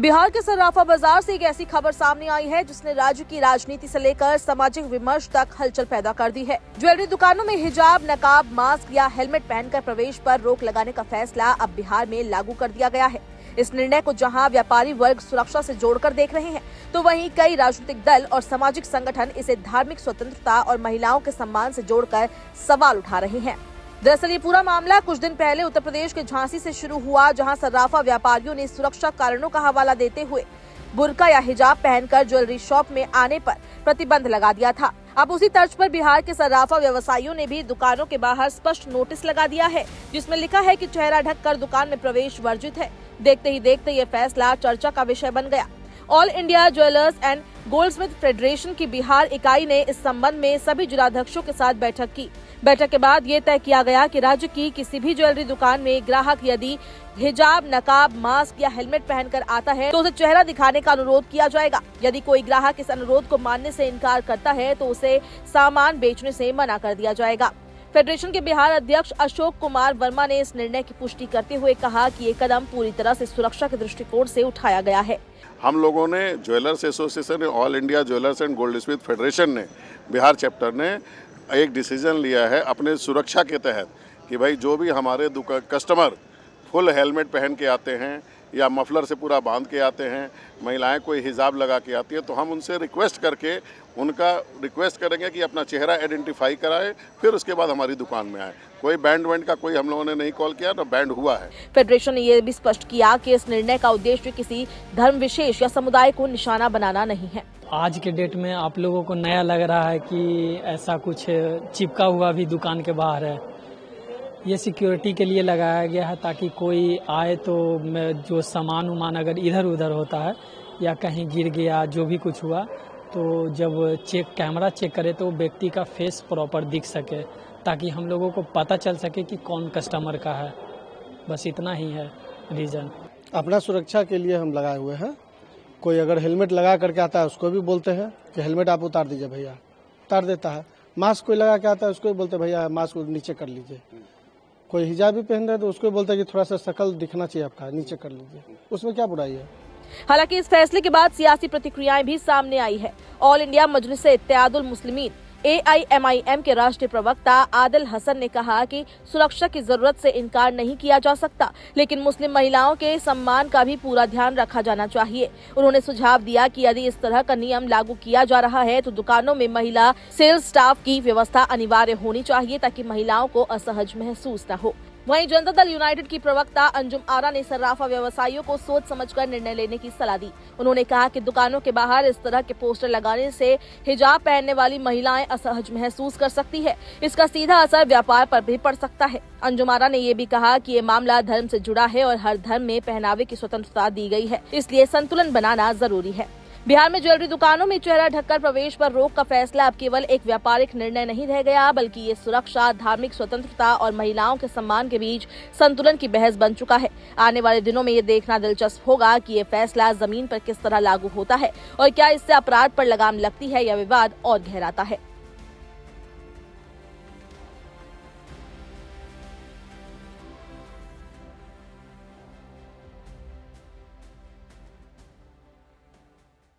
बिहार के सर्राफा बाजार से एक ऐसी खबर सामने आई है जिसने राज्य की राजनीति से लेकर सामाजिक विमर्श तक हलचल पैदा कर दी है। ज्वेलरी दुकानों में हिजाब, नकाब, मास्क या हेलमेट पहनकर प्रवेश पर रोक लगाने का फैसला अब बिहार में लागू कर दिया गया है। इस निर्णय को जहां व्यापारी वर्ग सुरक्षा से जोड़कर देख रहे हैं, तो वहीं कई राजनीतिक दल और सामाजिक संगठन इसे धार्मिक स्वतंत्रता और महिलाओं के सम्मान से जोड़कर सवाल उठा रहे हैं। दरअसल ये पूरा मामला कुछ दिन पहले उत्तर प्रदेश के झांसी से शुरू हुआ, जहां सर्राफा व्यापारियों ने सुरक्षा कारणों का हवाला देते हुए बुर्का या हिजाब पहनकर ज्वेलरी शॉप में आने पर प्रतिबंध लगा दिया था। अब उसी तर्ज पर बिहार के सर्राफा व्यवसायियों ने भी दुकानों के बाहर स्पष्ट नोटिस लगा दिया है, जिसमें लिखा है कि चेहरा ढककर दुकान में प्रवेश वर्जित है। देखते ही देखते ये फैसला चर्चा का विषय बन गया। All India jewellers and Goldsmith federation की बिहार इकाई ने इस संबंध में सभी जिलाध्यक्षों के साथ बैठक की। बैठक के बाद ये तय किया गया कि राज्य की किसी भी ज्वेलरी दुकान में ग्राहक यदि हिजाब, नकाब, मास्क या हेलमेट पहनकर आता है तो उसे चेहरा दिखाने का अनुरोध किया जाएगा। यदि कोई ग्राहक इस अनुरोध को मानने से इनकार करता है तो उसे सामान बेचने से मना कर दिया जाएगा। फेडरेशन के बिहार अध्यक्ष अशोक कुमार वर्मा ने इस निर्णय की पुष्टि करते हुए कहा कि ये कदम पूरी तरह से सुरक्षा के दृष्टिकोण से उठाया गया है। हम लोगों ने jewellers association, all India jewellers and Goldsmith federation ने, बिहार चैप्टर ने एक डिसीजन लिया है अपने सुरक्षा के तहत कि भाई जो भी हमारे कस्टमर फुल हेलमेट पहन के आते हैं या मफलर से पूरा बांध के आते हैं, महिलाएं कोई हिजाब लगा के आती है, तो हम उनसे रिक्वेस्ट करेंगे कि अपना चेहरा आइडेंटिफाई कराए, फिर उसके बाद हमारी दुकान में आए। कोई बैंड का कोई हम लोगों ने नहीं कॉल किया, ना बैंड हुआ है। फेडरेशन ने यह भी स्पष्ट किया कि इस निर्णय का उद्देश्य किसी धर्म विशेष या समुदाय को निशाना बनाना नहीं है। आज के डेट में आप लोगों को नया लग रहा है कि ऐसा कुछ चिपका हुआ भी दुकान के बाहर है। ये सिक्योरिटी के लिए लगाया गया है ताकि कोई आए तो जो सामान उमान अगर इधर उधर होता है या कहीं गिर गया, जो भी कुछ हुआ, तो जब कैमरा चेक करे तो व्यक्ति का फेस प्रॉपर दिख सके, ताकि हम लोगों को पता चल सके कि कौन कस्टमर का है। बस इतना ही है रीज़न। अपना सुरक्षा के लिए हम लगाए हुए हैं। कोई अगर हेलमेट लगा करके आता है उसको भी बोलते हैं कि हेलमेट आप उतार दीजिए भैया, उतार देता है। मास्क कोई लगा के आता है उसको भी बोलते हैं भैया मास्क नीचे कर लीजिए। कोई हिजाब भी पहन रहा है तो उसको भी बोलता है कि थोड़ा सा शक्ल दिखना चाहिए आपका, नीचे कर लीजिए। उसमें क्या बुराई है। हालांकि इस फैसले के बाद सियासी प्रतिक्रियाएं भी सामने आई है। ऑल इंडिया मजलिस-ए-इत्तेहादुल मुस्लिमीन AIMIM के राष्ट्रीय प्रवक्ता आदिल हसन ने कहा कि सुरक्षा की जरूरत से इनकार नहीं किया जा सकता, लेकिन मुस्लिम महिलाओं के सम्मान का भी पूरा ध्यान रखा जाना चाहिए। उन्होंने सुझाव दिया कि यदि इस तरह का नियम लागू किया जा रहा है तो दुकानों में महिला सेल्स स्टाफ की व्यवस्था अनिवार्य होनी चाहिए ताकि महिलाओं को असहज महसूस न हो। वहीं जनता दल यूनाइटेड की प्रवक्ता अंजुम आरा ने सर्राफा व्यवसायियों को सोच समझकर निर्णय लेने की सलाह दी। उन्होंने कहा कि दुकानों के बाहर इस तरह के पोस्टर लगाने से हिजाब पहनने वाली महिलाएं असहज महसूस कर सकती है। इसका सीधा असर व्यापार पर भी पड़ सकता है। अंजुम आरा ने ये भी कहा कि ये मामला धर्म से जुड़ा है और हर धर्म में पहनावे की स्वतंत्रता दी गई है, इसलिए संतुलन बनाना जरूरी है। बिहार में ज्वेलरी दुकानों में चेहरा ढककर प्रवेश पर रोक का फैसला अब केवल एक व्यापारिक निर्णय नहीं रह गया, बल्कि ये सुरक्षा, धार्मिक स्वतंत्रता और महिलाओं के सम्मान के बीच संतुलन की बहस बन चुका है। आने वाले दिनों में ये देखना दिलचस्प होगा कि ये फैसला जमीन पर किस तरह लागू होता है और क्या इससे अपराध पर लगाम लगती है या विवाद और गहराता है।